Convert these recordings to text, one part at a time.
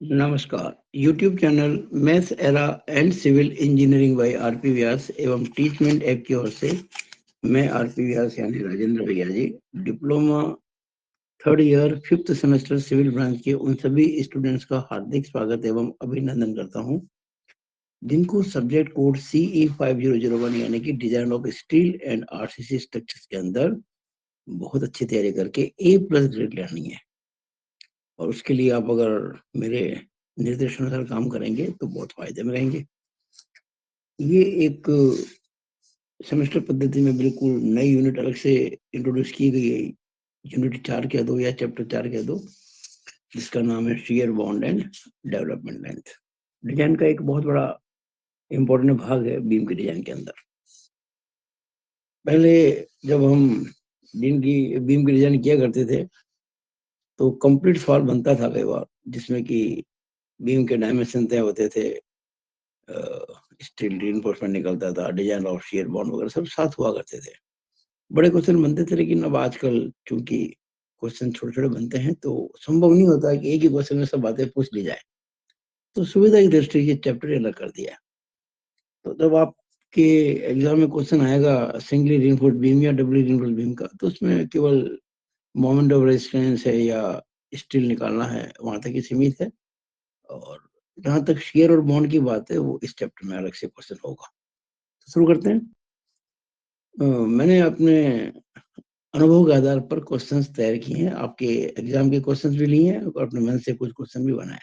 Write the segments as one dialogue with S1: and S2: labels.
S1: नमस्कार। YouTube channel maths era and civil engineering by RP Vyas एवं teachment app की ओर से मैं आरपी व्यास यानी राजेंद्र भैया ji diploma third year fifth semester civil branch के उन सभी स्टूडेंट्स का हार्दिक स्वागत एवं अभिनंदन करता हूं जिनको सब्जेक्ट कोड CE 5001 यानी कि design of steel and RCC structures के अंदर बहुत अच्छी तैयारी करके A+ ग्रेड लानी है। और उसके लिए आप अगर मेरे निर्देशानुसार काम करेंगे तो बहुत फायदे में रहेंगे। ये एक सेमेस्टर पद्धति में बिल्कुल नई यूनिट अलग से इंट्रोड्यूस की गई है। यूनिट 4 कह दो या चैप्टर 4 कह दो, जिसका नाम है shear bond and development length. Design का एक बहुत बड़ा इंपॉर्टेंट भाग है बीम के डिजाइन के अंदर। पहले जब हम बीम की डिजाइन किया करते थे तो कंप्लीट सवाल बनता था कई बार, जिसमें कि बीम के डायमेंशन तय होते थे, स्टील रीइंफोर्समेंट निकलता था, डिजाइन ऑफ शियर बॉन्ड वगैरह सब साथ हुआ करते थे। बड़े क्वेश्चन बनते थे, लेकिन अब आजकल चूंकि क्वेश्चन छोटे छोटे बनते हैं तो संभव नहीं होता कि एक ही क्वेश्चन में सब बातें पूछ ली जाए। तो सुविधा की दृष्टि से चैप्टर अलग कर दिया। तो जब आपके एग्जाम में क्वेश्चन आएगा सिंगली रीइंफोर्स्ड बीम या डबली रीइंफोर्स्ड बीम का, तो उसमें केवल मोमेंट ऑफ रेजिस्टेंस है या स्टील निकालना है, वहां तक ही सीमित है। और जहां तक शियर और बॉन्ड की बात है वो इस चैप्टर में अलग से क्वेश्चन होगा। तो शुरू करते हैं। मैंने अपने अनुभव के आधार पर क्वेश्चंस तैयार किए हैं, आपके एग्जाम के क्वेश्चंस भी लिए हैं और अपने मन से कुछ क्वेश्चन भी बनाए।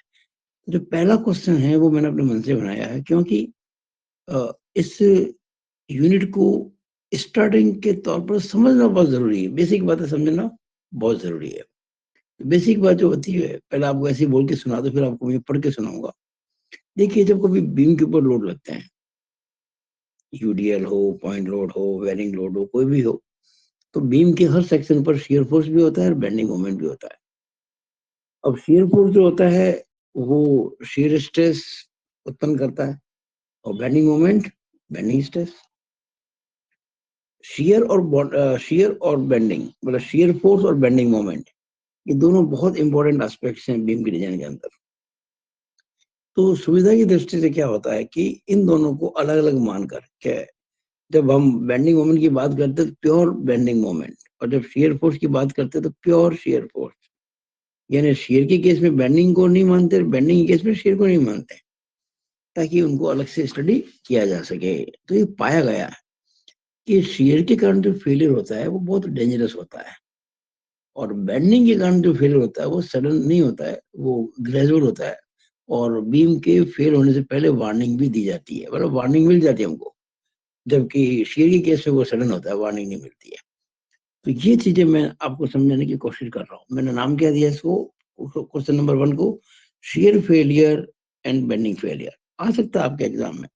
S1: जो पहला क्वेश्चन है वो मैंने अपने मन से बनाया है, क्योंकि इस यूनिट को स्टार्टिंग के तौर पर समझना बहुत जरूरी है। बेसिक बातें समझना बहुत जरूरी है। बेसिक बात जो होती है, पहले आपको ऐसे ही बोल के सुना दो, फिर आपको मैं पढ़ के सुनाऊंगा। देखिए, जब कभी बीम के ऊपर लोड लगते हैं, यूडीएल हो, पॉइंट लोड हो, वेरिंग लोड हो, कोई भी हो, तो बीम के हर सेक्शन पर शियर फोर्स भी होता है और बेंडिंग मोमेंट भी होता है। अब शियर फोर्स जो होता है वो शियर स्ट्रेस उत्पन्न करता है, और bending moment bending stress. Shear और बेंडिंग, मतलब शियर फोर्स और बेंडिंग मोमेंट, ये दोनों बहुत इंपॉर्टेंट एस्पेक्ट्स हैं बीम की डिजाइन के अंदर। तो सुविधा की दृष्टि से क्या होता है कि इन दोनों को अलग अलग मानकर क्या है, जब हम बेंडिंग मोमेंट की बात करते हैं तो प्योर बेंडिंग मोमेंट, और जब शियर फोर्स की बात करते हैं तो प्योर शियर फोर्स। यानी शेयर के केस में बेंडिंग को नहीं मानते, बेंडिंग के केस में शेयर को नहीं मानते, ताकि उनको अलग से स्टडी किया जा सके। तो ये पाया गया है कि शेयर के कारण जो फेलियर होता है वो बहुत डेंजरस होता है, और बेंडिंग के कारण जो फेलियर होता है वो सडन नहीं होता है, वो ग्रेजुअल होता है। और बीम के फेल होने से पहले वार्निंग भी दी जाती है, मतलब वार्निंग मिल जाती है हमको, जबकि शेयर के केस में वो सडन होता है, वार्निंग नहीं मिलती है। तो ये चीजें मैं आपको समझाने की कोशिश कर रहा हूँ। मैंने नाम क्या दिया इसको, क्वेश्चन नंबर 1 को, shear failure and bending failure. आ सकता है आपके एग्जाम में,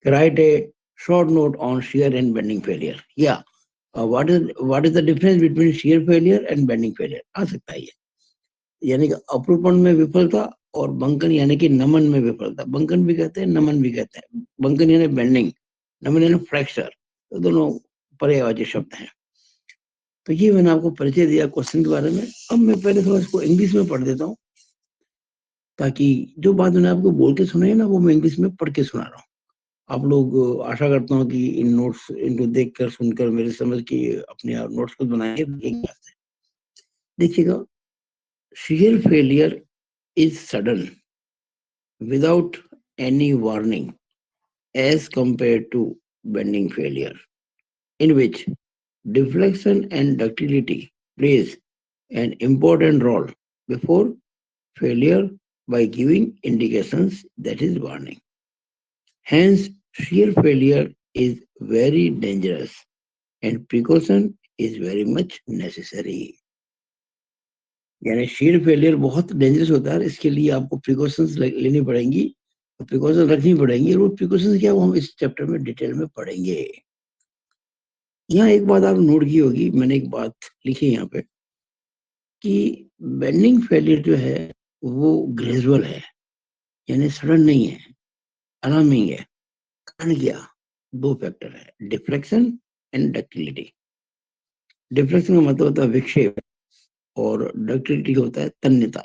S1: write a short note on shear and bending failure, या what is the difference between shear failure and bending failure, आ सकता है ये। यानी कि अपरूपण में विफलता और बंकन यानी कि नमन में विफलता। बंकन भी कहते हैं, नमन भी कहते हैं। बंकन यानी बेंडिंग, नमन यानी फ्रैक्चर, तो दोनों पर्यायवाची शब्द हैं। तो ये मैंने आपको परिचय दिया क्वेश्चन के बारे में। अब मैं पहले थोड़ा इसको इंग्लिश में पढ़ देता हूँ, ताकि जो बात मैंने आपको बोल के सुनाई है ना, वो मैं इंग्लिश में पढ़ के सुना रहा हूँ। आप लोग, आशा करता हूँ कि इन नोट्स, इनको देखकर सुनकर मेरे समझ के अपने आप नोट्स खुद बनाएंगे। देखिएगा, shear failure is sudden without any warning as compared to bending failure, in which deflection and ductility plays an important role before failure by giving indications, that is warning. Hence, shear failure is very dangerous and precaution is very much necessary. यानी shear failure बहुत dangerous होता है, इसके लिए आपको precautions लेनी पड़ेंगी, precaution रखनी पड़ेंगी। और वो प्रिकॉशंस क्या, वो हम इस चैप्टर में डिटेल में पढ़ेंगे। यहाँ एक बात आप नोट की होगी, मैंने एक बात लिखी है यहाँ पे, कि बेंडिंग फेलियर जो है वो ग्रेजुअल है, यानी सडन नहीं है, अलार्मिंग है। कारण क्या, 2 फैक्टर है, डिफ्लेक्शन एंड डक्टिलिटी। डिफ्लेक्शन का मतलब होता है विक्षेप, और डक्टिलिटी होता है तन्यता।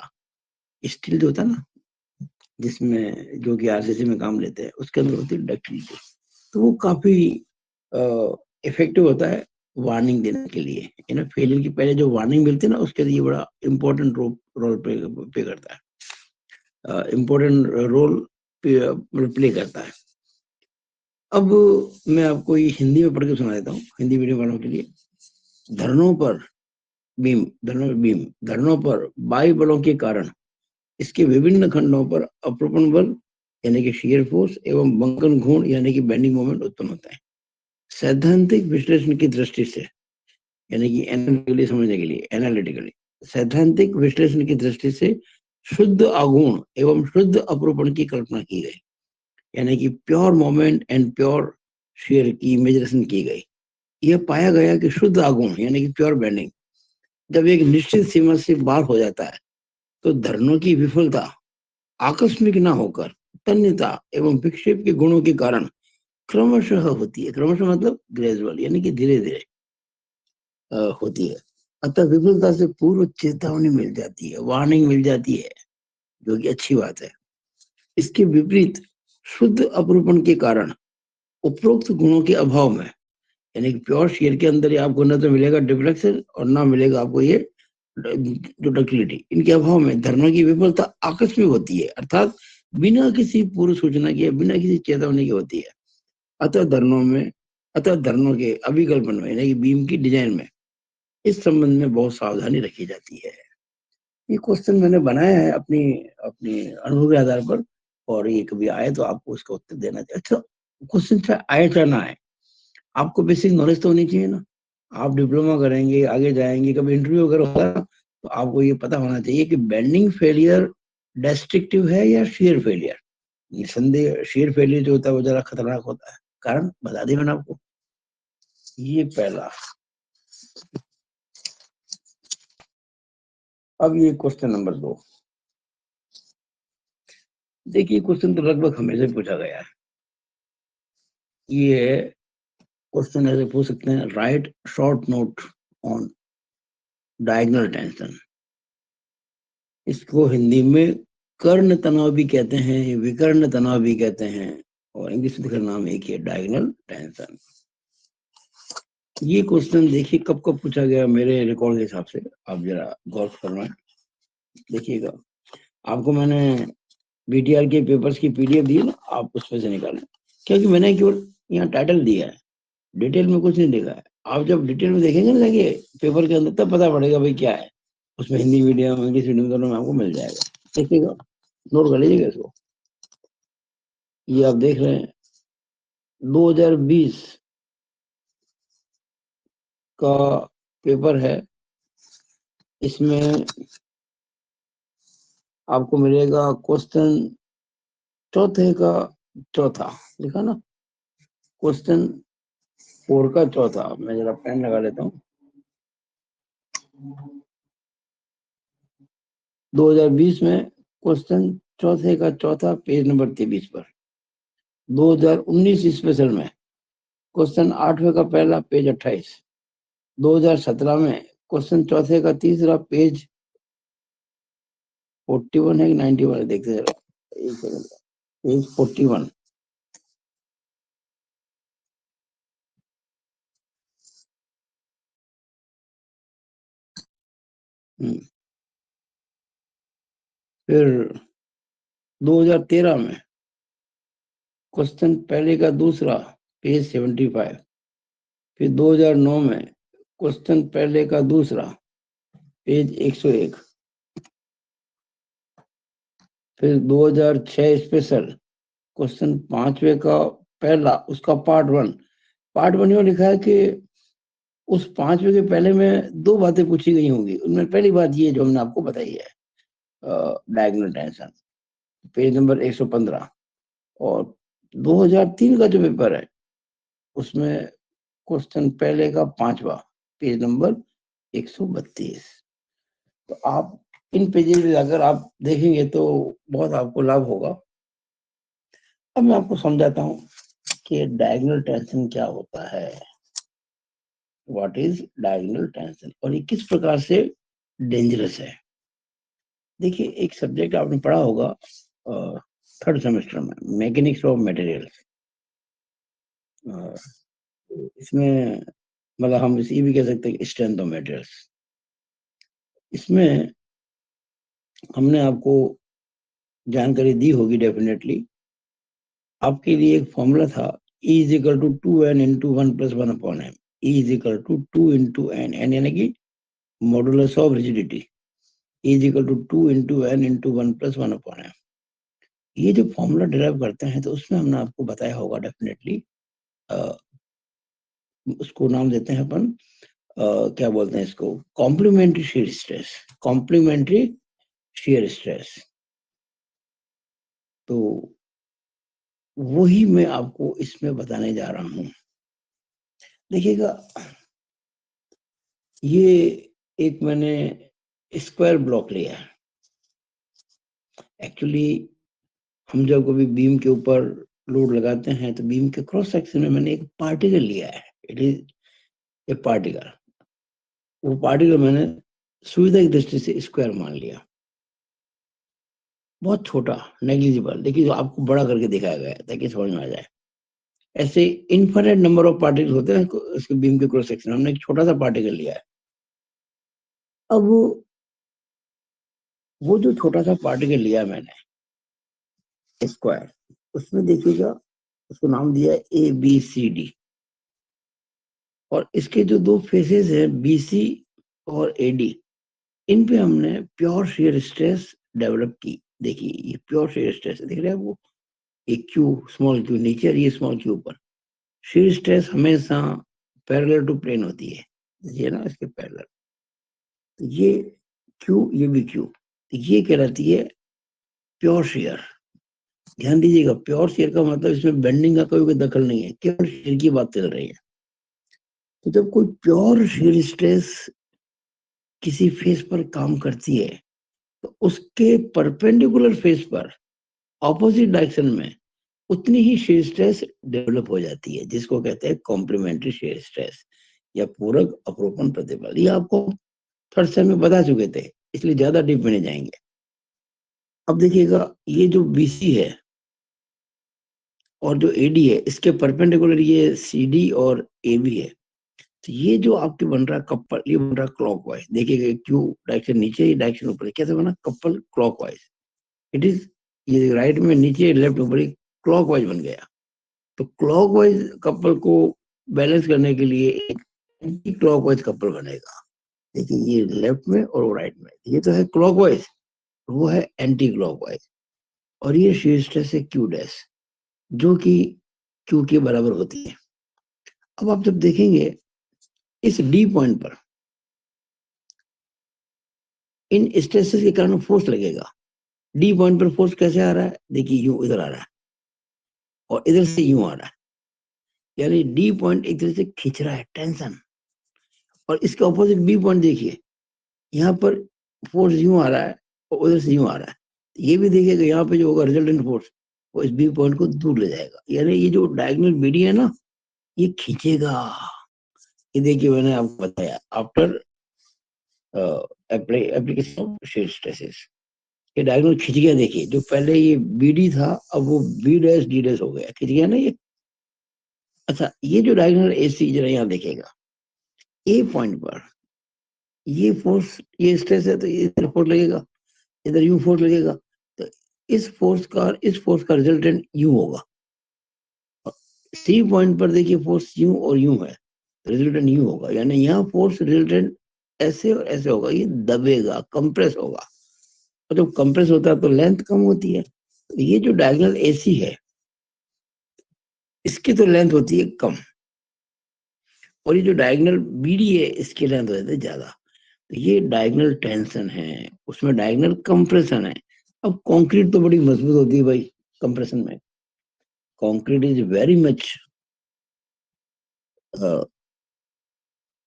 S1: स्टील जो होता है ना, जिसमें जो कि आरसीसी में काम लेते हैं, उसके अंदर होती है डक्टिलिटी। तो वो काफी इफेक्टिव होता है वार्निंग देने के लिए। फेलियर की पहले जो वार्निंग मिलती है ना, उसके लिए बड़ा इम्पोर्टेंट रोल पे करता है, इम्पोर्टेंट रोल प्ले करता है। अब मैं आपको ये हिंदी में पढ़ के सुना देता हूँ, हिंदी मीडियम वालों के लिए। धरनों पर धरनों पर वायु बलों के कारण इसके विभिन्न खंडों पर अपरूपण बल यानी कि शियर फोर्स एवं बंकन घूर्ण यानी कि बेंडिंग मोमेंट उत्पन्न होता है। सैद्धांतिक विश्लेषण की दृष्टि से, यानी कि एनालिटिकली समझने के लिए, एनालिटिकली सैद्धांतिक विश्लेषण की दृष्टि से शुद्ध आघूर्ण एवं शुद्ध अपरूपण की कल्पना की गई, यानी कि pure moment and pure share की इमेजिनेशन की गई। यह पाया गया कि शुद्ध आघूर्ण यानी कि प्योर बेंडिंग जब एक निश्चित सीमा से बाहर हो जाता है तो धरनों की विफलता आकस्मिक न होकर तन्यता एवं विक्षेप के गुणों के कारण क्रमशः होती है। क्रमशः मतलब ग्रेजुअल, यानी कि धीरे धीरे होती है। अतः विफलता से पूर्व चेतावनी मिल जाती है, वार्निंग मिल जाती है, जो कि अच्छी बात है। इसके विपरीत शुद्ध अपरूपण के कारण उपरोक्त गुणों के अभाव में, यानी कि प्योर शेयर के अंदर आपको न तो मिलेगा डिफ्लेक्शन और ना मिलेगा आपको ये जो डक्टिलिटी, इनके अभाव में धर्मों की विफलता आकस्मिक होती है, अर्थात बिना किसी पूर्व सूचना के, बिना किसी चेतावनी के होती है। अतः धर्मों के अभिकल्पन में, यानी कि बीम की डिजाइन में इस संबंध में बहुत सावधानी रखी जाती है। ये क्वेश्चन मैंने बनाया है अपनी अपने अनुभव के आधार पर, और ये कभी आए तो आपको उसका उत्तर देना चाहिए। अच्छा, क्वेश्चन चाहे आए चाहे ना आए, आपको बेसिक नॉलेज तो होनी चाहिए ना। आप डिप्लोमा करेंगे, आगे जाएंगे, कभी इंटरव्यू अगर होगा तो आपको ये पता होना चाहिए कि बेंडिंग फेलियर डेस्ट्रक्टिव है या शेयर फेलियर। निसंदेह शेयर फेलियर जो होता है वो जरा खतरनाक होता है। कारण बता दिया मैंने आपको। ये पहला। अब ये क्वेश्चन नंबर 2। देखिए, क्वेश्चन तो लगभग हमेशा पूछा गया है। ये क्वेश्चन ऐसे पूछ सकते हैं, right short note on diagonal tension. इसको हिंदी में कर्ण तनाव भी कहते हैं, विकर्ण तनाव भी कहते हैं, और इंग्लिश में नाम एक ही है, डायगोनल टेंशन। ये क्वेश्चन देखिए कब कब पूछा गया मेरे रिकॉर्ड के हिसाब से, आप जरा गौर करना। देखिएगा, आपको मैंने बीटीआर के पेपर्स की पीडीएफ दी है ना, आप उसमें से निकालें, क्योंकि मैंने केवल यहाँ टाइटल दिया है, डिटेल में कुछ नहीं लिखा है। आप जब डिटेल में देखेंगे ना जाके पेपर के अंदर, तब पता पड़ेगा भाई क्या है उसमें। हिंदी मीडियम, इंग्लिश मीडियम दोनों में आपको मिल जाएगा। देखिएगा, नोट कर लीजिएगा इसको। ये आप देख रहे हैं 2020 का पेपर है। इसमें आपको मिलेगा क्वेश्चन चौथे का चौथा, लिखा ना, क्वेश्चन 4 का चौथा। मैं जरा पेन लगा लेता हूँ। 2020 में क्वेश्चन चौथे का चौथा, पेज नंबर 23 पर। 2019 स्पेशल में क्वेश्चन 8वें का पहला, पेज 28। 2017 में क्वेश्चन चौथे का तीसरा, पेज 41 है कि 91 है, देखते जरा, एक सेकंड, पेज 41। फिर 2013 में क्वेश्चन पहले का दूसरा, पेज 75। फिर 2009 में क्वेश्चन पहले का दूसरा, पेज 101। फिर 2006 स्पेशल क्वेश्चन 5वें का पहला, उसका पार्ट वन में लिखा है कि उस 5वें के पहले में 2 बातें पूछी गई होंगी। उनमें पहली बात ये जो हमने आपको बताई है, डायगोनल टेंशन, पेज नंबर 115। और 2003 का जो पेपर है उसमें क्वेश्चन पहले का 5वां, पेज नंबर 132। तो आप इन पेजेस में अगर आप देखेंगे तो बहुत आपको लाभ होगा। अब मैं आपको समझाता हूँ कि डायगोनल टेंशन क्या होता है, व्हाट इज डायगोनल टेंशन, और ये किस प्रकार से डेंजरस है। देखिए, एक सब्जेक्ट आपने पढ़ा होगा, थर्ड सेमेस्टर में, मैकेनिक्स ऑफ मटेरियल्स। इसमें मतलब हम ये भी कह सकते हैं स्ट्रेंथ ऑफ मटेरियल्स। इसमें हमने आपको जानकारी दी होगी डेफिनेटली। आपके लिए एक फॉर्मूला था, E is equal to 2n into 1+1/m। E is equal to 2 into n, n यानी कि modulus of rigidity. E is equal to 2 into n into 1+1/m। ये जो फॉर्मूला डिराइव करते हैं तो उसमें हमने आपको बताया होगा डेफिनेटली, उसको नाम देते हैं अपन, क्या बोलते हैं इसको, complementary shear stress. Complementary shear stress. तो वही मैं आपको इसमें बताने जा रहा हूं। देखिएगा, ये एक मैंने स्क्वायर ब्लॉक लिया है। एक्चुअली हम जब कभी बीम के ऊपर लोड लगाते हैं तो बीम के क्रॉस सेक्शन में मैंने एक पार्टिकल लिया है। It is a particle. वो पार्टिकल मैंने सुविधा की दृष्टि से स्क्वायर मान लिया, बहुत छोटा, नेग्लिजिबल। देखिए आपको बड़ा करके दिखाया गया है ताकि समझ में आ जाए। ऐसे इनफिनिट नंबर ऑफ पार्टिकल होते हैं उसके बीम के क्रॉस सेक्शन में। हमने एक छोटा सा पार्टिकल लिया है। अब वो जो छोटा सा पार्टिकल लिया मैंने स्क्वायर, उसमें देखिएगा उसको नाम दिया ABCD। और इसके जो दो फेसेस हैं BC और AD, इन पे हमने प्योर शेयर स्ट्रेस डेवलप की। देखिए ये प्योर शेयर स्ट्रेस दिख रहा है, वो एक क्यू, स्मॉल क्यू नीचे और ये स्मॉल क्यू ऊपर। शेयर स्ट्रेस हमेशा पैरेलल टू प्लेन होती है, ये ना इसके पैरेलल। तो ये क्यू, ये भी क्यू, तो ये कहलाती है प्योर शेयर। ध्यान दीजिएगा, प्योर शेयर का मतलब इसमें बेंडिंग का कोई दखल नहीं है, केवल शेयर की बात चल रही है। तो जब कोई प्योर शेयर स्ट्रेस किसी फेस पर काम करती है तो उसके परपेंडिकुलर फेस पर ऑपोजिट डायरेक्शन में उतनी ही शेयर स्ट्रेस डेवलप हो जाती है, जिसको कहते हैं कॉम्प्लीमेंट्री शेयर स्ट्रेस या पूरक अपरोपण प्रतिबल। ये आपको थर्ड सेम में बता चुके थे, इसलिए ज्यादा डीप में नहीं जाएंगे। अब देखिएगा, ये जो BC है और जो AD है, इसके परपेंडिकुलर ये CD और AB है। तो ये जो आपके बन रहा है कपल, ये बन रहा है क्लॉकवाइज। देखिएगा क्यू डायरेक्शन नीचे, ये डायरेक्शन ऊपर, कैसे बना कपल क्लॉकवाइज। इट इज, ये राइट में नीचे, लेफ्ट में ऊपर, क्लॉकवाइज बन गया। तो क्लॉकवाइज कपल को बैलेंस करने के लिए एक एंटी क्लॉकवाइज कपल बनेगा। देखिए ये लेफ्ट में और वो राइट में, ये तो है क्लॉकवाइज, वो है एंटी क्लॉकवाइज। और ये शेयर स्ट्रेस है Q डैश, जो कि Q के बराबर होती है। अब आप जब देखेंगे इस D पॉइंट पर इन स्ट्रेसेस के कारण फोर्स लगेगा। D पॉइंट पर फोर्स कैसे आ रहा है, देखिए यूं इधर आ रहा है और इधर से यूं आ रहा है, यानी D पॉइंट एक तरह से खींच रहा है, टेंशन। और इसके ऑपोजिट B पॉइंट देखिए, यहाँ पर फोर्स यूं आ रहा है और उधर से यूं आ रहा है। ये भी देखिएगा, यहाँ पे जो होगा रिजल्टेंट फोर्स, वो इस B पॉइंट को दूर ले जाएगा। यानी ये जो डायगोनल BD है ना, ये खींचेगा। ये देखिए मैंने आपको बताया, after application of shear stresses, ये डायगोनल खिंच गया। देखिए जो पहले ये BD था, अब वो B डैश D डैश हो गया, खिंच गया ना ये। अच्छा, ये जो डायगोनल AC जरा यहाँ देखेगा, A पॉइंट पर ये फोर्स, ये स्ट्रेस है, तो ये इधर फोर्स लगेगा, इधर यू फोर्स लगेगा। तो इस फोर्स का रिजल्टेंट यू होगा। C पॉइंट पर देखिए फोर्स यू और यू है, रिजल्टेंट यू होगा। यानी यहाँ फोर्स रिजल्टेंट ऐसे और ऐसे होगा, ये दबेगा, कंप्रेस होगा। और जब कंप्रेस होता है तो लेंथ कम होती है। तो ये जो डायगोनल AC है, इसकी तो लेंथ होती है कम, और ये जो डायगोनल BD है, इसकी लेंथ हो जाती है ज्यादा। तो ये डायगोनल टेंशन है, उसमें डायगोनल कंप्रेशन है। अब कंक्रीट तो बड़ी मजबूत होती है भाई कंप्रेशन में। Concrete is very much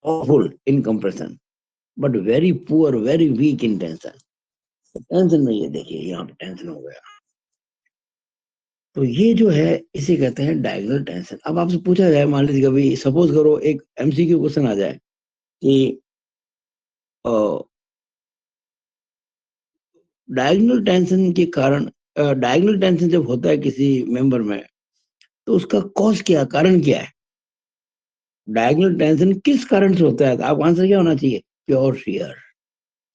S1: powerful in compression, but very poor, very weak in tension. Tension नहीं है, देखिए यहाँ पे टेंशन हो गया। तो ये जो है इसे कहते हैं डायगोनल टेंशन। अब आपसे पूछा जाए, मान लीजिए कभी सपोज करो एक MCQ क्वेश्चन आ जाए कि डायगोनल टेंशन के कारण डायगोनल टेंशन जब होता है किसी मेंबर में, तो उसका कॉज क्या, कारण क्या है? डायगोनल टेंशन किस कारण से होता है? तो आपका आंसर क्या होना चाहिए? प्योर शियर,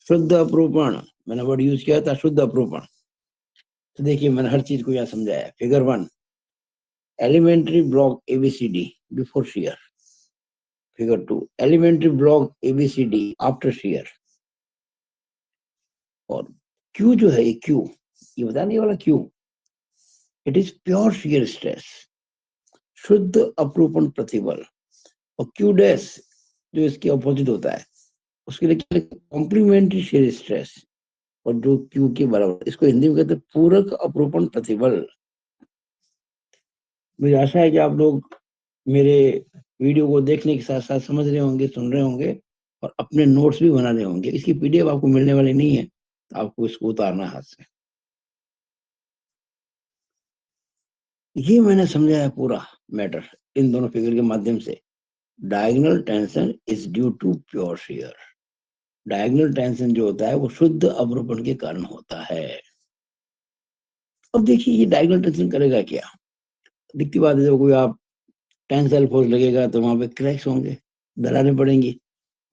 S1: शुद्ध अपरूपण। मैंने वर्ड यूज किया था, शुद्ध अपरूपण। तो देखिए, मैंने हर चीज को यहाँ समझाया। Figure 1, elementary block ABCD before shear. Figure 2, elementary block ABCD after shear. और क्यू जो है, क्यू, ये बताने वाला Q, it is pure shear stress, शुद्ध अपरूपण प्रतिबल। और क्यू डैश जो इसके अपोजिट होता है, उसके लिए कॉम्प्लीमेंट्री शियर स्ट्रेस, और जो क्यू के बराबर, इसको हिंदी में कहते हैं पूरक अपरूपण प्रतिबल। मुझे आशा है कि आप लोग मेरे वीडियो को देखने के साथ साथ समझ रहे होंगे, सुन रहे होंगे, और अपने नोट्स भी बना रहे होंगे। इसकी पीडीएफ आपको मिलने वाली नहीं है, तो आपको इसको उतारना हाथ से। ये मैंने समझाया पूरा मैटर इन दोनों फिगर के माध्यम से। Diagonal tension is due to pure shear. Diagonal tension जो होता है वो शुद्ध अवरोपण के कारण होता है। अब देखिए, ये डायगोनल टेंशन करेगा क्या? दिखती बात है, जब कोई आप टेंसाइल फोर्स लगेगा तो वहां पे क्रैक्स होंगे, दरारें पड़ेंगी।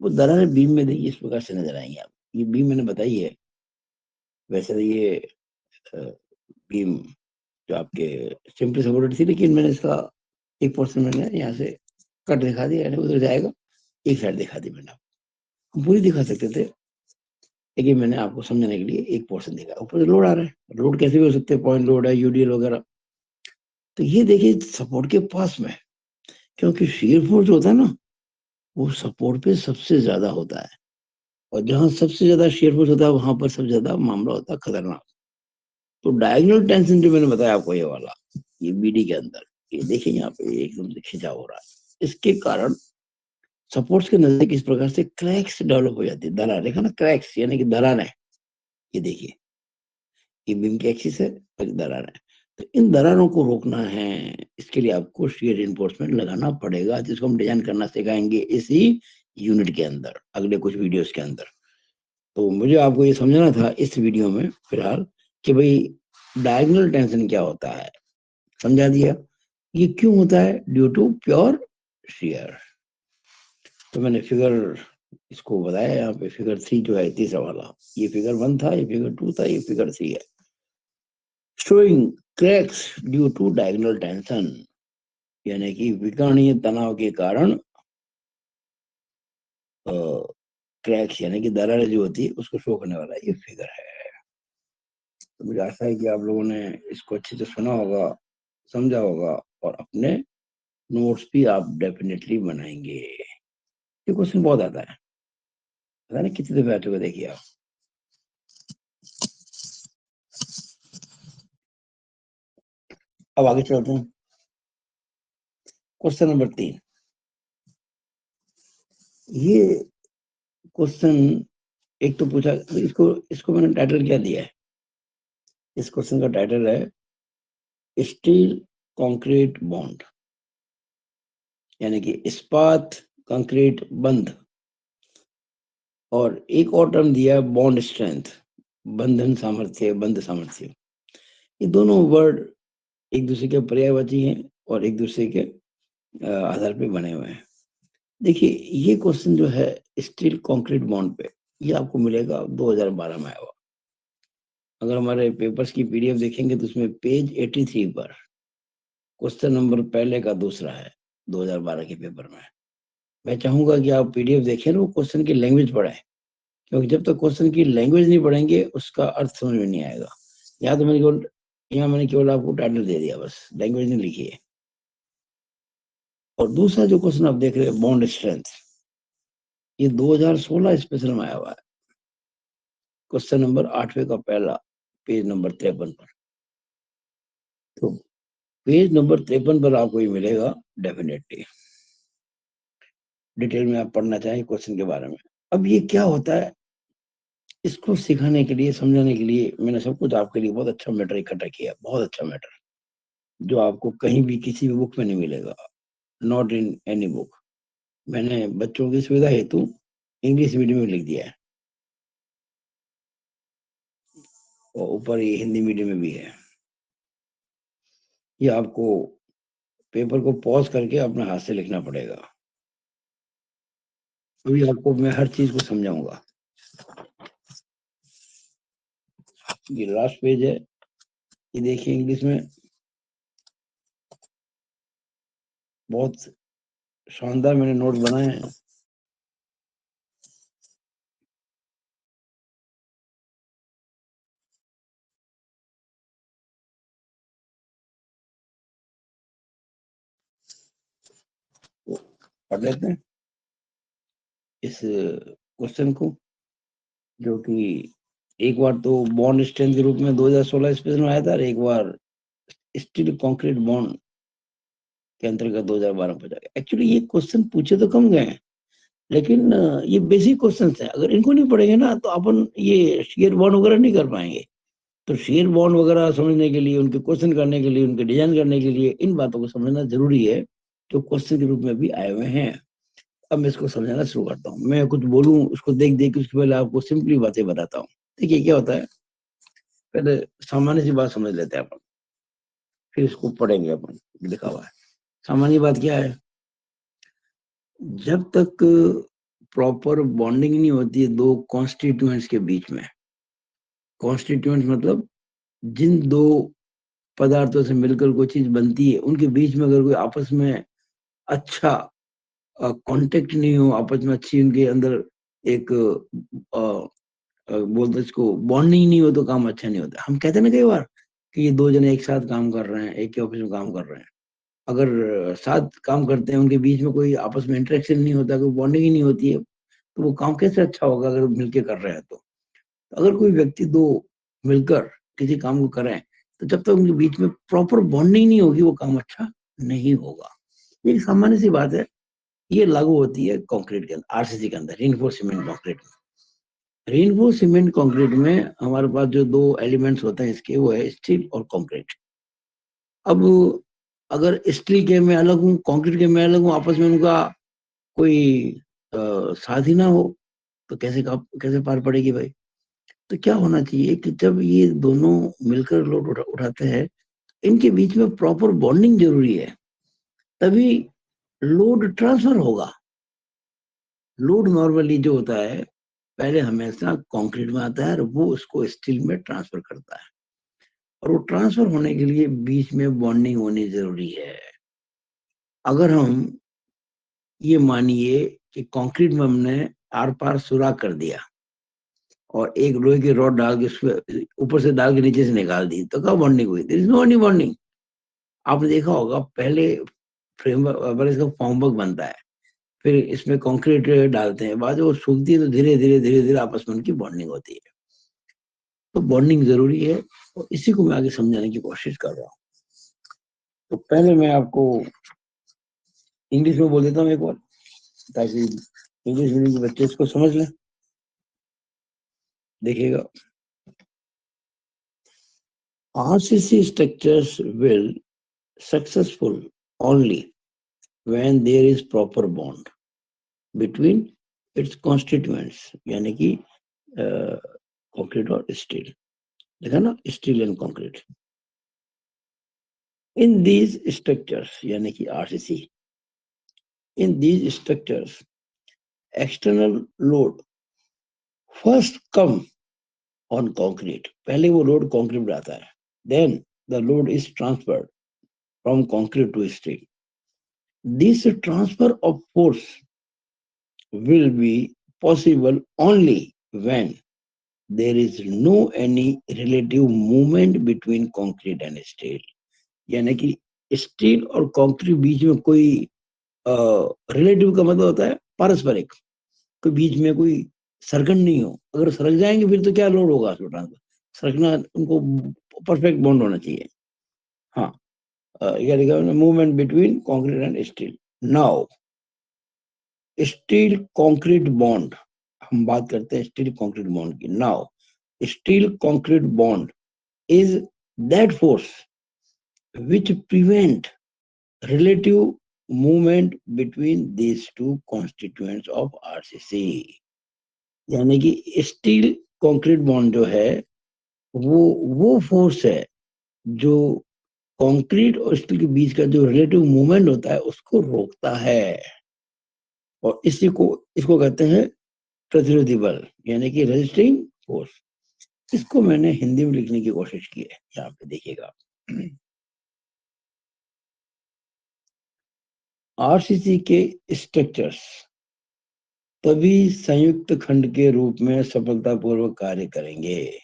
S1: वो दरारें बीम में देखिए इस प्रकार से नजर आएंगी आप। ये बीम मैंने बताई है। वैसे तो ये बीम जो आपके सिंपली सपोर्टेड थी, लेकिन मैंने इसका एक पोर्शन मैंने यहाँ से कट दिखा दिया, यानी उधर जाएगा, एक साइड दिखा दी मैंने। आपको पूरी दिखा सकते थे, लेकिन मैंने आपको समझने के लिए एक पोर्शन दिखा। ऊपर लोड आ रहा है, लोड कैसे भी हो सकते हैं, पॉइंट लोड है, यूडीएल वगैरह। तो ये देखिए सपोर्ट के पास में, क्योंकि शीयर फोर्स जो होता है ना, वो सपोर्ट पे सबसे ज्यादा होता है। और जहां सबसे ज्यादा शीयर फोर्स होता है, वहां पर सबसे ज्यादा मामला होता है खतरनाक। तो डायगोनल टेंशन जो मैंने बताया आपको, ये वाला, ये बीडी के अंदर, ये देखिए यहाँ पे एकदम से खिंचाव हो रहा है। इसके कारण सपोर्ट्स के नजदीक इस प्रकार से क्रैक्स डेवलप हो जाती है, दरार। देखा ना, क्रैक्स यानी कि दरार है। ये देखिए, ये बीम की एक्सिस है और दरार है। तो इन दरारों को रोकना है, इसके लिए आपको शियर रिइंफोर्समेंट लगाना पड़ेगा, जिसको हम डिजाइन करना सिखाएंगे इसी यूनिट के अंदर, अगले कुछ वीडियोस के अंदर। तो मुझे आपको ये समझना था इस वीडियो में फिलहाल, कि भाई डायगोनल टेंशन क्या होता है, समझा दिया। ये क्यों होता है? Due to pure shear. तो मैंने फिगर इसको बताया यहाँ पे। फिगर 3 जो है, तीसरा वाला, ये फिगर 1 था, ये फिगर 2 था, ये फिगर 3 है। Showing cracks due to diagonal tension, यानी कि विकर्णीय तनाव के कारण क्रैक्स यानी कि दरारें जो होती है उसको शो करने वाला ये फिगर है। तो मुझे आशा है कि आप लोगों ने इसको अच्छे से सुना होगा, समझा होगा, और अपने नोट्स भी आप डेफिनेटली बनाएंगे। ये क्वेश्चन बहुत आता है, पता नहीं कितने दफे आ चुके, देखिए आप। अब आगे चलते हैं। Question number 3। ये क्वेश्चन एक तो पूछा, इसको इसको मैंने टाइटल क्या दिया है? इस क्वेश्चन का टाइटल है स्टील कंक्रीट बॉन्ड, यानी कि इस्पात कंक्रीट बंध। और एक और टर्म दिया है बॉन्ड स्ट्रेंथ, बंधन सामर्थ्य, बंध सामर्थ्य। ये दोनों वर्ड एक दूसरे के पर्यायवाची हैं और एक दूसरे के आधार पे बने हुए हैं। देखिए, ये क्वेश्चन जो है स्टील कंक्रीट बॉन्ड पे, ये आपको मिलेगा 2012 में आया हुआ। अगर हमारे पेपर्स की पीडीएफ देखेंगे तो उसमें पेज 83 पर क्वेश्चन नंबर पहले का दूसरा है 2012 के पेपर में। मैं चाहूंगा कि आप पीडीएफ देखें और वो क्वेश्चन की लैंग्वेज पढ़ें, क्योंकि जब तक क्वेश्चन की लैंग्वेज नहीं पढ़ेंगे उसका अर्थ समझ में नहीं आएगा। यहाँ मैंने केवल आपको टाइटल दे दिया, बस लैंग्वेज नहीं लिखी है। और दूसरा जो क्वेश्चन आप देख रहे हैं बॉन्ड स्ट्रेंथ, ये 2016 स्पेशल में आया हुआ है, क्वेश्चन नंबर 8वें का पहला, पेज नंबर 53 पर। तो पेज नंबर 53 पर आपको ये मिलेगा डेफिनेटली, डिटेल में आप पढ़ना चाहें क्वेश्चन के बारे में। अब ये क्या होता है, इसको सिखाने के लिए, समझाने के लिए मैंने सब कुछ आपके लिए बहुत अच्छा मैटर इकट्ठा किया, बहुत अच्छा मैटर, जो आपको कहीं भी किसी भी बुक में नहीं मिलेगा, नॉट इन एनी बुक। मैंने बच्चों की सुविधा हेतु इंग्लिश मीडियम में लिख दिया है, और ऊपर ये हिंदी मीडियम में भी है। ये आपको पेपर को पॉज करके अपने हाथ से लिखना पड़ेगा। अभी आपको मैं हर चीज को समझाऊंगा। ये लास्ट पेज है, ये देखिए इंग्लिश में, बहुत शानदार मैंने नोट बनाए हैं। पढ़ लेते हैं इस क्वेश्चन को, जो कि एक बार तो बॉन्ड स्ट्रेंथ के रूप में 2016 स्पेशल में आया था, और एक बार स्टील कंक्रीट बॉन्ड के अंतर्गत 2012 में पूछा गया। एक्चुअली ये क्वेश्चन पूछे तो कम गए हैं, लेकिन ये बेसिक क्वेश्चन है। अगर इनको नहीं पढ़ेंगे ना तो अपन ये शेयर बॉन्ड वगैरह नहीं कर पाएंगे। तो शेयर बॉन्ड वगैरह समझने के लिए, उनके क्वेश्चन करने के लिए, उनके डिजाइन करने के लिए इन बातों को समझना जरूरी है, जो क्वेश्चन के रूप में भी आए हुए हैं। अब मैं इसको समझाना शुरू करता हूँ। मैं कुछ बोलूँ उसको देख देख के, उसके पहले आपको सिंपली बातें बताता हूँ। देखिए क्या होता है, पहले सामान्य सी बात समझ लेते हैं अपन, फिर इसको पढ़ेंगे अपन। लिखा हुआ है सामान्य बात क्या है, जब तक प्रॉपर बॉन्डिंग नहीं होती है दो कॉन्स्टिट्यूएंट्स के बीच में। कॉन्स्टिट्यूएंट्स मतलब जिन दो पदार्थों से मिलकर कोई चीज बनती है, उनके बीच में अगर कोई आपस में अच्छा कांटेक्ट नहीं हो, आपस में अच्छी उनके अंदर एक बोलते इसको बॉन्डिंग नहीं हो, तो काम अच्छा नहीं होता। हम कहते हैं ना कई बार कि ये दो जने एक साथ काम कर रहे हैं, एक ही ऑफिस में काम कर रहे हैं, अगर साथ काम करते हैं, उनके बीच में कोई आपस में इंटरेक्शन नहीं होता, कोई बॉन्डिंग ही नहीं होती है, तो वो काम कैसे अच्छा होगा अगर मिलके कर रहे हैं तो। अगर कोई व्यक्ति दो मिलकर किसी काम को करें, तो जब तक उनके बीच में प्रॉपर बॉन्डिंग नहीं होगी, वो काम अच्छा नहीं होगा। ये सामान्य सी बात है, ये लागू होती है कंक्रीट के अंदर, आरसीसी के अंदर, रीइंफोर्स्ड सीमेंट कंक्रीट में। रीइंफोर्स्ड सीमेंट कंक्रीट में हमारे पास जो दो एलिमेंट्स होते हैं इसके, वो है स्टील और कंक्रीट। अब अगर स्टील के मैं अलग हूँ, कंक्रीट के मैं अलग हूँ, आपस में उनका कोई साथ ही ना हो, तो कैसे पार पड़ेगी भाई। तो क्या होना चाहिए कि जब ये दोनों मिलकर लोड उठाते हैं, इनके बीच में प्रॉपर बॉन्डिंग जरूरी है, तभी लोड ट्रांसफर होगा। लोड नॉर्मली जो होता है, पहले हमेशा कंक्रीट में आता है और वो उसको स्टील में ट्रांसफर करता है, और वो ट्रांसफर होने के लिए बीच में बॉन्डिंग होनी जरूरी है। अगर हम ये मानिए कि कंक्रीट में हमने आर पार सुराख कर दिया और एक लोहे की रॉड डाल के उसमें ऊपर से डाल के नीचे से निकाल दी, तो क्या बॉन्डिंग हुई? There is no any bonding. आपने देखा होगा पहले फ्रेमवर्क, इसका फॉर्मवर्क बनता है, फिर इसमें कंक्रीट डालते हैं, बाद में वो सूखती है तो धीरे धीरे धीरे धीरे आपस में उनकी बॉन्डिंग होती है। तो बॉन्डिंग जरूरी है, और इसी को मैं आगे समझाने की कोशिश कर रहा हूँ। तो पहले मैं आपको इंग्लिश में बोल देता हूँ एक बार, ताकि इंग्लिश मीडियम के बच्चे इसको समझ लें। देखिएगा, RCC structures will successful only when there is proper bond between its constituents, यानी कि कंक्रीट और स्टील। देखा ना, steel and concrete. In these structures, यानी कि RCC, in these structures external load first come on concrete. पहले वो load concrete पे आता है, then the load is transferred from concrete to steel. This transfer of force will be possible only when there is no any relative movement between concrete and steel। यानी कि steel और concrete बीच में कोई relative का मतलब होता है पारस्परिक, कोई बीच में कोई सरकन नहीं हो। अगर सरक जाएंगे फिर तो क्या लोड होगा उसको ट्रांसफर, सरकना, उनको परफेक्ट बॉन्ड होना चाहिए। हाँ, movement between concrete and steel. Now steel concrete bond, हम बात करते हैं स्टील कंक्रीट बॉन्ड की। Now steel concrete bond is that force which prevent relative movement between these two constituents of RCC. यानी कि स्टील कंक्रीट बॉन्ड जो है, वो फोर्स है जो कंक्रीट और स्टील के बीच का जो रिलेटिव मूवमेंट होता है उसको रोकता है, और इसको कहते हैं प्रतिरोधी बल, यानी कि रेजिस्टिंग फोर्स। इसको मैंने हिंदी में लिखने की कोशिश की है, यहाँ पे देखिएगा। आरसीसी के स्ट्रक्चर्स तभी संयुक्त खंड के रूप में सफलतापूर्वक कार्य करेंगे।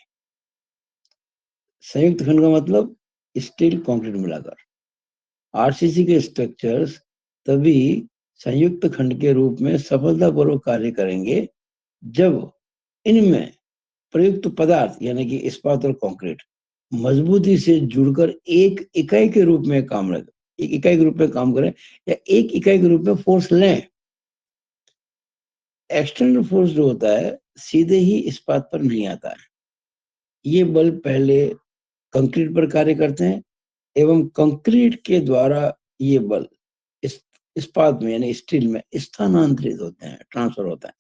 S1: संयुक्त खंड का मतलब स्टील कंक्रीट मिलाकर। आरसीसी के स्ट्रक्चर्स तभी संयुक्त खंड के रूप में सफलतापूर्वक कार्य करेंगे जब इनमें प्रयुक्त पदार्थ यानी कि इस्पात और कंक्रीट मजबूती से जुड़कर एक इकाई के रूप में काम करें या एक इकाई के रूप में फोर्स लें। एक्सटर्नल फोर्स जो होता है सीधे ही इस्पात पर नहीं आता है। ये बल पहले कंक्रीट पर कार्य करते हैं एवं कंक्रीट के द्वारा ये बल इस्पात में यानी स्टील में स्थानांतरित होते हैं, ट्रांसफर होता है।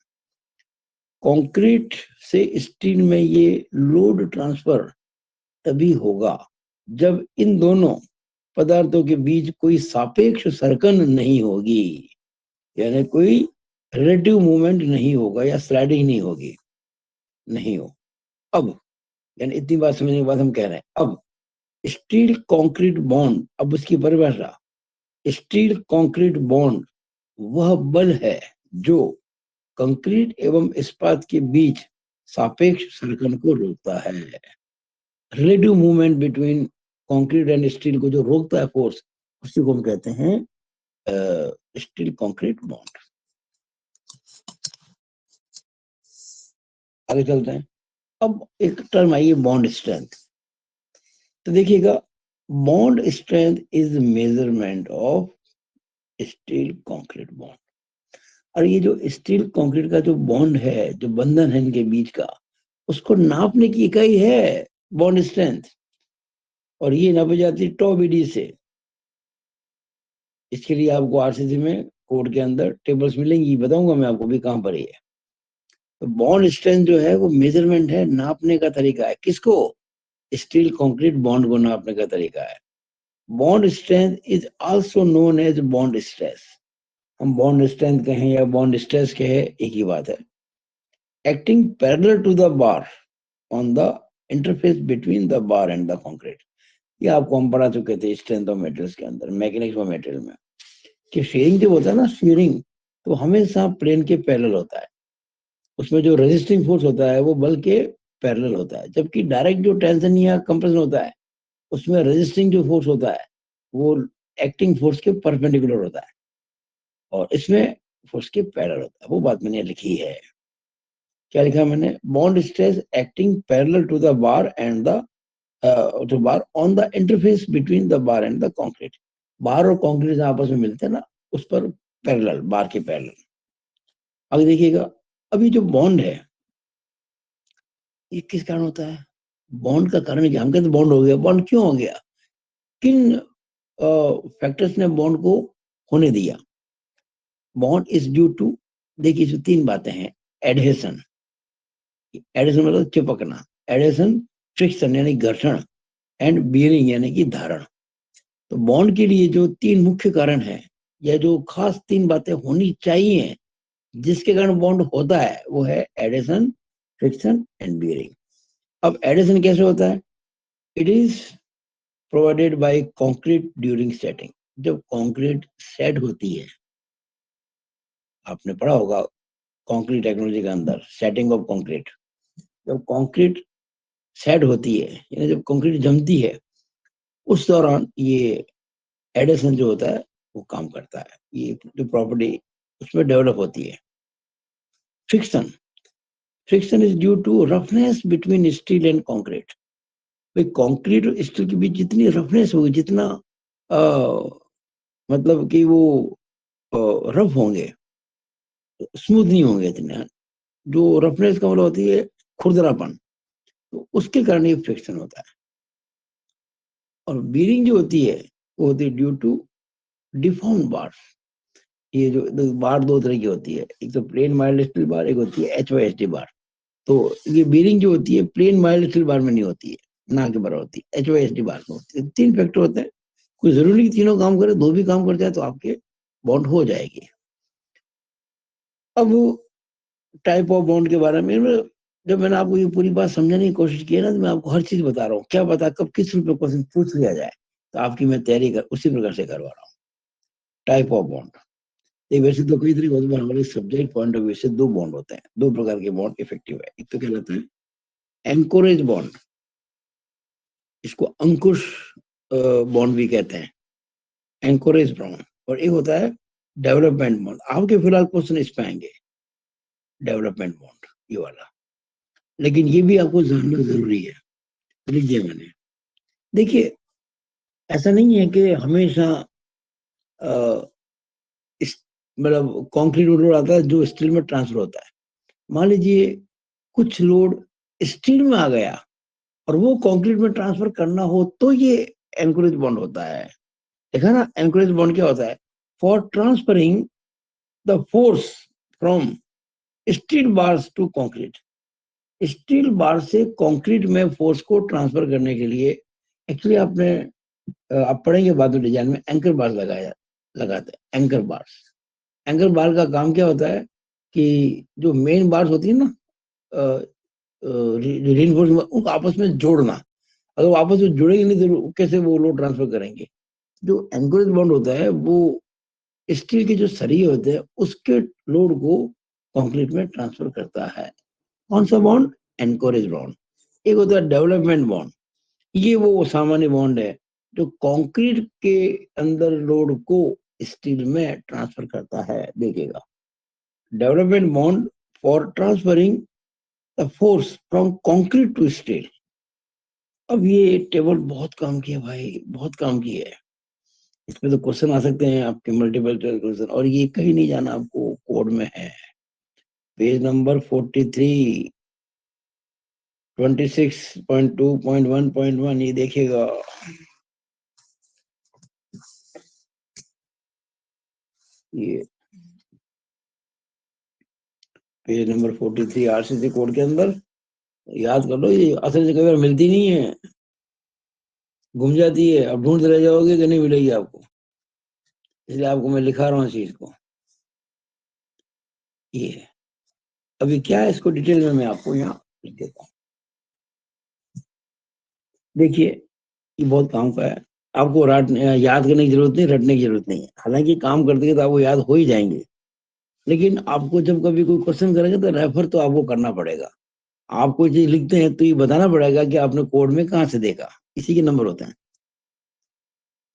S1: कंक्रीट से स्टील में ये लोड ट्रांसफर तभी होगा जब इन दोनों पदार्थों के बीच कोई सापेक्ष सरकन नहीं होगी, यानी कोई रिलेटिव मूवमेंट नहीं होगा या स्लाइडिंग नहीं होगी, नहीं हो। अब यानी इतनी बात समझने के बाद हम कह रहे हैं अब स्टील कंक्रीट बॉन्ड, अब उसकी परिभाषा, स्टील कंक्रीट बॉन्ड वह बल है जो कंक्रीट एवं इस्पात के बीच सापेक्ष सरकन को रोकता है। Relative movement between concrete and steel को जो रोकता है फोर्स, उसी को हम कहते हैं स्टील कंक्रीट बॉन्ड। आगे चलते हैं। अब एक टर्म आई है बॉन्ड स्ट्रेंथ। तो देखिएगा, bond strength is measurement of steel concrete bond. और ये जो स्टील कंक्रीट का जो बॉन्ड है, जो बंधन है इनके बीच का, उसको नापने की इकाई है बॉन्ड स्ट्रेंथ, और ये नापी जाती है टॉ बीडी से। इसके लिए आपको आरसीसी में कोड के अंदर टेबल्स मिलेंगी, बताऊंगा मैं आपको भी कहां पर है। तो बॉन्ड स्ट्रेंथ जो है वो मेजरमेंट है, नापने का तरीका है। किसको? स्टील कंक्रीट बॉन्ड को नापने का तरीका है। Bond strength is also known as bond stress. हम बॉन्ड स्ट्रेंथ कहें या बॉन्ड स्ट्रेस कहें, एक ही बात है। Acting parallel to the bar on the interface between the bar and the concrete. ये आपको हम पढ़ा चुके थे स्ट्रेंथ ऑफ मेटेरियल्स के अंदर, मैकेनिक्स ऑफ मटेरियल में, कि शेयरिंग जो होता है ना, शेयरिंग तो हमेशा प्लेन के पैरेलल होता है। उसमें जो रेजिस्टिंग फोर्स होता है वो बल के पैरेलल होता है, जबकि डायरेक्ट जो टेंशन या कंप्रेशन होता है उसमें रेजिस्टिंग जो फोर्स होता है वो एक्टिंग फोर्स के परपेंडिकुलर होता है, और इसमें फोर्स के पैरेलल होता है। वो बात मैंने लिखी है। क्या लिखा मैंने? Bond stress acting parallel to the bar and the to bar on the interface between the bar and the concrete। बार और कंक्रीट आपस में मिलते हैं ना, उस पर पैरेलल, बार के पैरेलल। आगे देखिएगा, अभी जो बॉन्ड है ये किस कारण होता है? बॉन्ड का कारण क्या? हम कहते बॉन्ड हो गया। बॉन्ड क्यों हो गया? किन फैक्टर्स ने बॉन्ड को होने दिया? बॉन्ड इज ड्यू टू, देखिए इसमें तीन बातें हैं। एडहेशन, एडहेशन मतलब चिपकना, एडहेशन, फ्रिक्शन यानी घर्षण, एंड बियरिंग यानी कि धारण। तो बॉन्ड के लिए जो तीन मुख्य कारण है, या जो खास तीन बातें होनी चाहिए जिसके कारण बॉन्ड होता है, वो है एडेशन, फ्रिक्शन एंड बियरिंग। अब एडेशन कैसे होता है? It is provided by concrete during setting. जब कंक्रीट सेट होती है, आपने पढ़ा होगा कंक्रीट टेक्नोलॉजी के अंदर सेटिंग ऑफ कंक्रीट। जब कंक्रीट सेट होती है यानी जब कंक्रीट जमती है, उस दौरान ये एडेशन जो होता है वो काम करता है। ये जो प्रॉपर्टी उसमें डेवलप होती है। Friction, friction is due to roughness between steel and concrete. भाई कंक्रीट और स्टील के बीच जितनी रफनेस होगी, जितना मतलब कि वो रफ होंगे, स्मूथ नहीं होंगे इतने। जो रफनेस का मतलब होती है खुरदरापन, तो उसके कारण ये फ्रिक्शन होता है। और बीरिंग जो होती है वो होती है ड्यू टू डिफॉर्म बार। ये जो बार दो तरह की होती है, एक तो प्लेन माइल्ड स्टील बार, एक होती है HYSD बार। तो ये बीरिंग जो होती है प्लेन माइल्ड स्टील बार में नहीं होती है, ना के बराबर होती है, HYSD बार में होती है। तीन फैक्टर होते हैं कोई जरूरी नहीं तीनों काम करे, दो भी काम कर जाए तो आपके बॉन्ड हो जाएगी। अब टाइप ऑफ बॉन्ड के बारे में जब मैंने आपको ये पूरी बात समझाने की कोशिश की है ना, तो मैं आपको हर चीज बता रहा हूँ, क्या पता कब किस रूप में क्वेश्चन पूछ लिया जाए, तो आपकी मैं तैयारी कर उसी प्रकार से करवा रहा हूँ। टाइप ऑफ बॉन्ड, ये वैसे तो कई तरीके होते हैं, हमारे सब्जेक्ट पॉइंट ऑफ व्यू से दो बॉन्ड होते हैं, दो प्रकार के बॉन्ड इफेक्टिव है। एक तो कहलाता है एंकोरेज बॉन्ड, इसको अंकुश बॉन्ड भी कहते हैं, एंकोरेज बॉन्ड। और एक होता है डेवलपमेंट बॉन्ड। आपके फिलहाल क्वेश्चन इस पे आएंगे, डेवलपमेंट बॉन्ड ये वाला, लेकिन ये भी आपको जानना जरूरी है। लीजिए मैंने, देखिए ऐसा नहीं है कि हमेशा मतलब कंक्रीट लोड आता है जो स्टील में ट्रांसफर होता है। मान लीजिए कुछ लोड स्टील में आ गया और वो कंक्रीट में ट्रांसफर करना हो तो ये एंकोरेज बॉन्ड होता है। देखा ना, एंकोरेज बॉन्ड क्या होता है? For transferring the force from steel bars to concrete, steel bar से कंक्रीट में फोर्स को ट्रांसफर करने के लिए एक्चुअली आपने आप पढ़ेंगे बाद में डिजाइन में, एंकर बार लगाते हैं एंकर बार्स। एंकर बार का काम क्या होता है कि जो मेन बार्स होती है ना रीइंफोर्समेंट, उनको आपस में जोड़ना। अगर वो आपस में जुड़ेंगे नहीं तो कैसे वो लोड ट्रांसफर करेंगे? जो एंकोरेज बॉन्ड होता है वो स्टील के जो सरिये होते हैं उसके लोड को कंक्रीट में ट्रांसफर करता है। कौन सा बॉन्ड? Anchorage bond. एक होता है डेवलपमेंट बॉन्ड, ये वो सामान्य बॉन्ड है जो कंक्रीट के अंदर लोड को स्टील में ट्रांसफर करता है। देखिएगा, development bond for transferring the force from concrete to steel. अब ये टेबल बहुत काम की है भाई, बहुत काम की है। इसमें तो क्वेश्चन आ सकते हैं आपके मल्टीपल चॉइस क्वेश्चन, और ये कहीं नहीं जाना, आपको कोड में है। पेज नंबर 43, 26.2.1.1, ये देखिएगा। ये पेज नंबर 43 आरसीसी कोड के अंदर, याद कर लो, ये असल से कई बार मिलती नहीं है, गुम जाती है, अब ढूंढते रह जाओगे कि नहीं मिलेगी आपको, इसलिए आपको मैं लिखा रहा हूँ इस चीज को। ये है, अभी क्या है इसको डिटेल में मैं आपको यहाँ लिख देता हूँ। देखिए ये बहुत काम का है, आपको याद करने की जरूरत नहीं, रटने की जरूरत नहीं है। हालांकि काम करते तो आपको याद हो ही जाएंगे, लेकिन आपको जब कभी कोई क्वेश्चन करेंगे तो रेफर तो आपको करना पड़ेगा। आप कोई चीज लिखते हैं तो ये बताना पड़ेगा कि आपने कोड में कहाँ से देखा, इसी के नंबर होते हैं।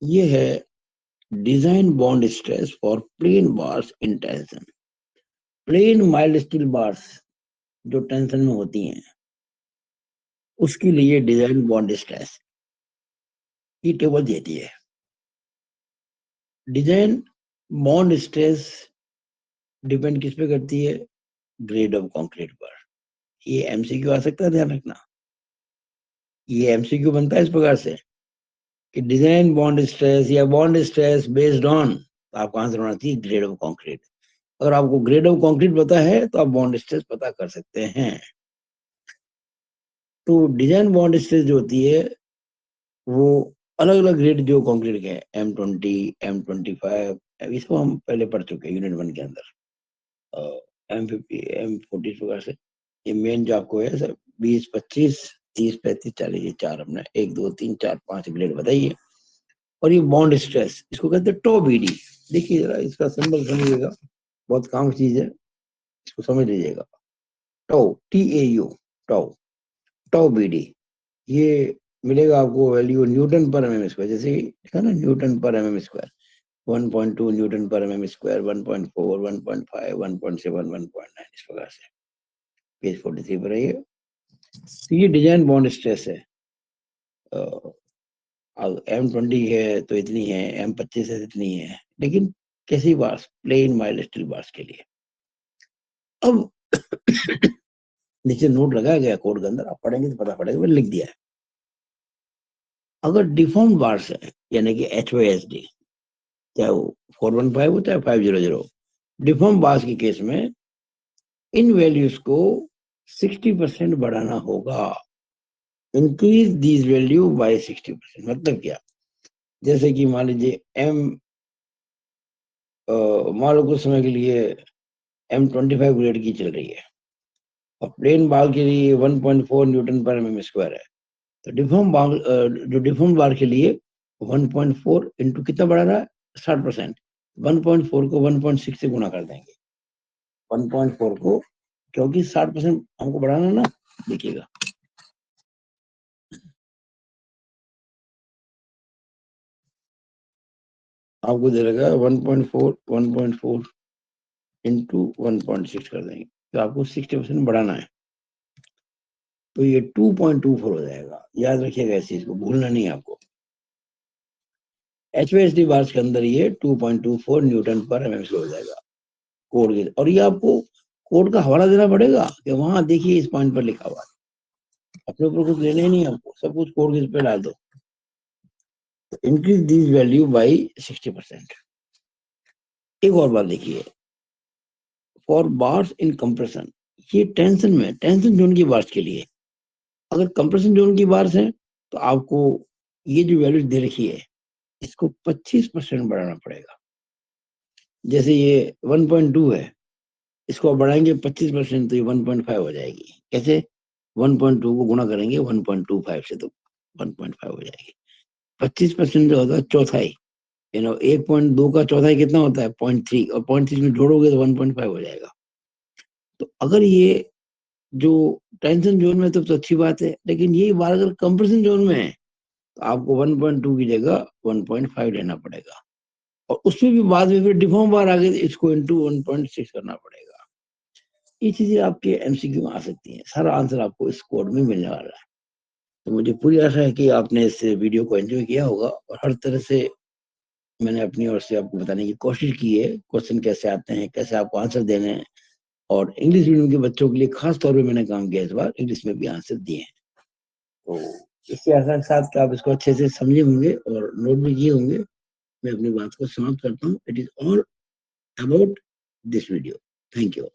S1: ये है design bond stress for plain bars in tension. Plain mild steel bars जो टेंशन में होती हैं उसके लिए डिजाइन बॉन्ड स्ट्रेस की टेबल देती है। डिजाइन बॉन्ड स्ट्रेस डिपेंड किस पे करती है? ग्रेड ऑफ कंक्रीट पर। ये एमसीक्यू आ सकता है, ध्यान रखना। ये एमसीक्यू बनता है इस प्रकार से कि डिजाइन बॉन्ड स्ट्रेस या बॉन्ड स्ट्रेस बेस्ड ऑन, तो आपको आंसर होना चाहिए ग्रेड ऑफ कंक्रीट। अगर आपको ग्रेड ऑफ कंक्रीट पता है तो आप बॉन्ड स्ट्रेस पता कर सकते हैं। तो डिजाइन बॉन्ड स्ट्रेस जो होती है वो अलग अलग ग्रेड जो कंक्रीट के हैं, M20, M25, इसको हम पहले पढ़ चुके हैं यूनिट 1 के अंदर। M50, M40 प्रकार से ये मेन जो आपको है सर 20, 25, 30, 35, 40, ये चार हमने 1, 2, 3, 4, 5 ग्रेड बताइए। और ये बॉन्ड स्ट्रेस इसको कहते हैं टो बीडी। देखिए जरा इसका सिंबल समझिएगा, बहुत काम की चीज है, इसको समझ लीजिएगा। Tau, TAU, tau, tau BD. ये मिलेगा आपको वैल्यू न्यूटन पर mm स्क्वायर, जैसे लिखा ना न्यूटन पर mm स्क्वायर, 1.2 न्यूटन पर mm स्क्वायर, 1.4, 1.5, 1.7, 1.9, इस प्रकार से। पेज 43 पर है ये। तो ये डिजाइन बॉन्ड स्ट्रेस है। M20 है तो इतनी है, M25 है इतनी है, लेकिन कैसी bars? Plain mild steel bars के लिए। अब नीचे नोट लगाया गया कोड के अंदर, आप पढ़ेंगे तो पता पड़ेगा, मैंने लिख दिया है। अगर डिफॉर्म बार्स है यानी कि HYSD, चाहे वो 415 हो चाहे 500, डिफॉर्म बार्स के केस में इन वैल्यूज को 60% बढ़ाना होगा। Increase these value by 60%। मतलब क्या? जैसे कि मान लीजिए मान लो कुछ समय के लिए M25 ग्रेड की चल रही है और प्लेन बाल के लिए 1.4 न्यूटन पर mm स्क्वायर है। तो डिफॉर्म बाल जो डिफॉर्म बार के लिए 1.4 इंटू कितना बढ़ा रहा है 60%, 1.4 को 1.6 से गुना कर देंगे। 1.4 को, क्योंकि 60% हमको बढ़ाना है ना, देखिएगा आपको दे रहेगा 1.4 इंटू 1.6 कर देंगे तो आपको 60% बढ़ाना है, तो ये 2.24 हो जाएगा। याद रखिएगा इस चीज को, भूलना नहीं है आपको। HVAC बार्स के अंदर ये 2.24 न्यूटन पर mm हो जाएगा कोड के। और ये आपको कोड का हवाला देना पड़ेगा कि वहां देखिए इस पॉइंट पर लिखा हुआ है, अपने ऊपर कुछ लेना ही नहीं आपको, सब कुछ कोड के पे डाल दो। Increase this value by 60%। एक और बात देखिए, फॉर बार्स इन कंप्रेशन, ये टेंशन में, टेंशन जोन की बार्स के लिए। अगर कंप्रेशन जोन की बार्स है तो आपको ये जो वैल्यू दे रखी है इसको 25% बढ़ाना पड़ेगा। जैसे ये 1.2 है, इसको आप बढ़ाएंगे 25% तो ये 1.5 हो जाएगी। कैसे? 1.2 को गुणा करेंगे 1.25 से तो 1.5 हो जाएगी। 25% जो होता है चौथाई, 1.2 का चौथाई कितना होता है 0.3, और 0.3 में जोड़ोगे तो 1.5 हो जाएगा। तो अगर ये जो टेंशन जोन में तो अच्छी बात है, लेकिन यही बात अगर कंप्रेशन जोन में है तो आपको 1.2 की जगह 1.5 लेना पड़ेगा, और उसमें भी बाद में फिर डिफॉर्म बार आ गई तो इसको इंटू 1.6 करना पड़ेगा। ये चीजें आपके MCQ में आ सकती हैं, सारा आंसर आपको इस कोड में मिलने वाला है। तो मुझे पूरी आशा है कि आपने इस वीडियो को एंजॉय किया होगा, और हर तरह से मैंने अपनी ओर से आपको बताने की कोशिश की है क्वेश्चन कैसे आते हैं, कैसे आपको आंसर देने हैं। और इंग्लिश मीडियम के बच्चों के लिए खास तौर पे मैंने काम किया, इस बार इंग्लिश में भी आंसर दिए हैं। तो इसके आशा के साथ कि आप इसको अच्छे से समझे होंगे और नोट भी किए होंगे, मैं अपनी बात को समाप्त करता हूँ। It is all about this video. Thank you.